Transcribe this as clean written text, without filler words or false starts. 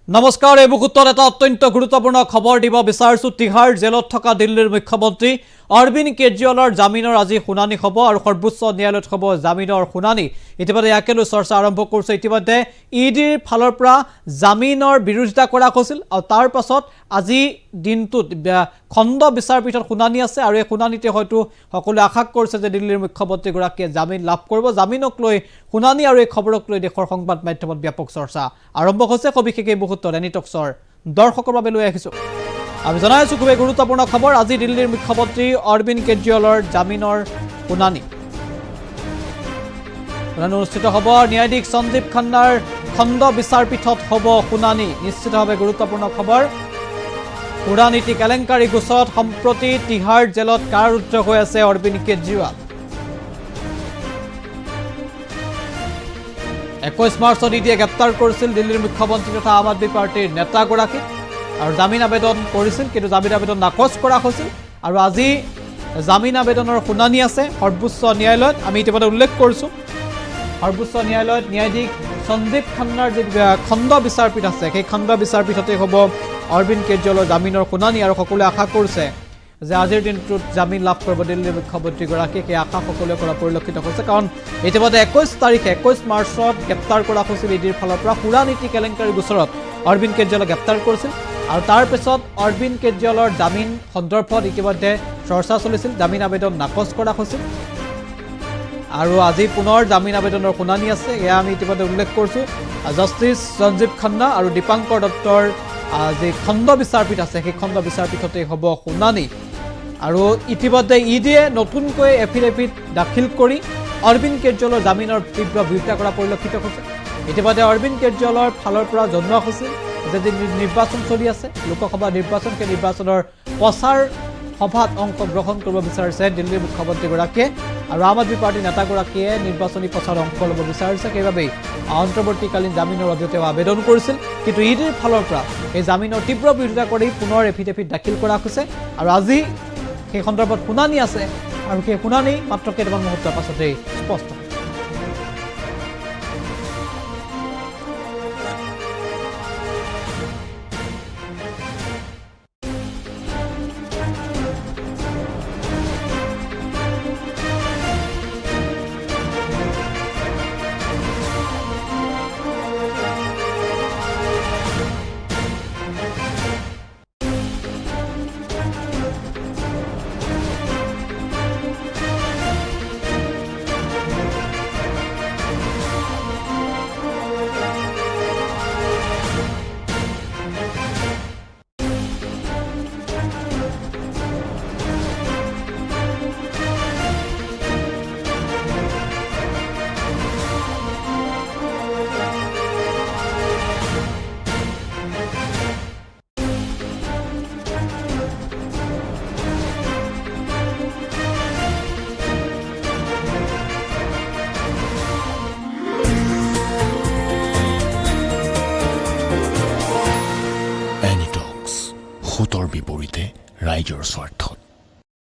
নমস্কাৰ এই মুহূৰ্তত এটা অত্যন্ত গুৰুত্বপূৰ্ণ খবৰ দিব বিচাৰিছো তিহাৰ জেলত থকা দিল্লীৰ মুখ্যমন্ত্ৰী অৰবিন্দ কেজৰিৱালৰ জামিনৰ আজি শুনানি হ'ব আৰু সৰ্বোচ্চ ন্যায়ালয়ত হ'ব জামিনৰ শুনানি ইতিমধ্যে ইয়াকেলৈ চৰ্চা আৰম্ভ কৰিছে ইতিমধ্যে ইডিৰ ফালৰ পৰা জামিনৰ বিৰোধিতা কৰা হৈছিল আৰু তাৰ পাছত আজি দিনটোত খণ্ড বিচাৰপীঠত শুনানি আছে আৰু এই শুনানিতে হয়তো সকলোৱে আশা কৰিছে যে দিল্লীৰ মুখ্যমন্ত্ৰী গৰাকীয়ে জামিন লাভ কৰিব জামিনক লৈ শুনানি আৰু এই খবৰক লৈ দেশৰ সংবাদ মাধ্যমত ব্যাপক চৰ্চা আৰম্ভ হৈছে সবিশেষ এই মুহূৰ্তত এনিটক্সৰ দৰ্শকৰ বাবে লৈ আহিছো আমি জনাই আছো খুব গুৰুত্বপূৰ্ণ খবৰ আজি দিল্লীৰ মুখ্যমন্ত্ৰী অৰবিন্দ কেজৰিৱালৰ জামিনৰ শুনানি অনুষ্ঠিত হ'ব ন্যায়াধীশ সঞ্জীৱ খান্নাৰ খণ্ড বিচাৰপীঠত হ'ব শুনানি নিশ্চিতভাৱে গুৰুত্বপূৰ্ণ খবৰ উৰানীতি কেলেংকাৰী গোচৰত সম্প্ৰতি তিহাৰ জেলত কাৰাৰুদ্ধ হৈ আছে অৰবিন্দ কেজৰিৱাল 21 মাৰ্চত ইডিয়ে গ্ৰেপ্তাৰ কৰিছিল দিল্লীৰ মুখ্যমন্ত্ৰী তথা আম আদমি পাৰ্টিৰ নেতাগৰাকীক আৰু জামিন আবেদন কৰিছিল কিন্তু জামিন আবেদন নাকচ কৰা হৈছিল আৰু আজি জামিন আবেদনৰ শুনানি আছে সৰ্বোচ্চ ন্যায়ালয়ত আমি ইতিমধ্যে উল্লেখ কৰিছোঁ সৰ্বোচ্চ ন্যায়ালয়ত ন্যায়াধীশ সঞ্জীৱ খান্নাৰ যে খণ্ড বিচাৰপীঠ আছে সেই খণ্ড বিচাৰপীঠতে হ'ব অৰবিন্দ কেজৰিৱালৰ জামিনৰ শুনানি আৰু সকলোৱে আশা কৰিছে যে আজিৰ দিনটোত জামিন লাভ কৰিব দিল্লীৰ মুখ্যমন্ত্ৰীগৰাকীয়ে সেই আশা সকলোৱে কৰা পৰিলক্ষিত হৈছে কাৰণ ইতিমধ্যে 21 মাৰ্চত গ্ৰেপ্তাৰ কৰা হৈছিল ইডিৰ ফালৰ পৰা সুৰানীতি কেলেংকাৰী গোচৰত অৰবিন্দ কেজৰিৱালক গ্ৰেপ্তাৰ কৰিছিল আৰু তাৰ পিছত অৰবিন্দ কেজৰিৱালৰ জামিন সন্দৰ্ভত ইতিমধ্যে চৰ্চা চলিছিল জামিন আবেদন নাকচ কৰা হৈছিল আৰু আজি পুনৰ জামিন আবেদনৰ শুনানি আছে এয়া আমি ইতিমধ্যে উল্লেখ কৰিছোঁ জাষ্টিছ সঞ্জীৱ খান্না আৰু দীপাংকৰ দত্তৰ যে খণ্ড বিচাৰপীঠ আছে সেই খণ্ড বিচাৰপীঠতে হ'ব শুনানি আৰু ইতিমধ্যে ইডিয়ে নতুনকৈ এফিডেভিট দাখিল কৰি অৰবিন্দ কেজৰিৱালৰ জামিনৰ তীব্ৰ বিৰোধিতা কৰা পৰিলক্ষিত হৈছে ইতিমধ্যে অৰবিন্দ কেজৰিৱালৰ ফালৰ পৰা জনোৱা হৈছিল যে নিৰ্বাচন চলি আছে লোকসভা নিৰ্বাচন সেই নিৰ্বাচনৰ প্ৰচাৰ সভাত অংশগ্ৰহণ কৰিব বিচাৰিছে দিল্লীৰ মুখ্যমন্ত্ৰীগৰাকীয়ে আৰু আম আদমি পাৰ্টিৰ নেতাগৰাকীয়ে নিৰ্বাচনী প্ৰচাৰত অংশ ল'ব বিচাৰিছে সেইবাবেই অন্তৰ্বৰ্তীকালীন জামিনৰ বাবে তেওঁ আবেদন কৰিছিল কিন্তু ইডিৰ ফালৰ পৰা এই জামিনৰ তীব্ৰ বিৰোধিতা কৰি পুনৰ এফিডেভিট দাখিল কৰা হৈছে আৰু আজি সেই সন্দৰ্ভত শুনানি আছে আৰু সেই শুনানি মাত্ৰ কেইটামান মুহূৰ্তৰ পাছতেই স্পষ্ট এনিটক্স, সুতৰ বিপৰীতে ৰাইজৰ স্বাৰ্থ।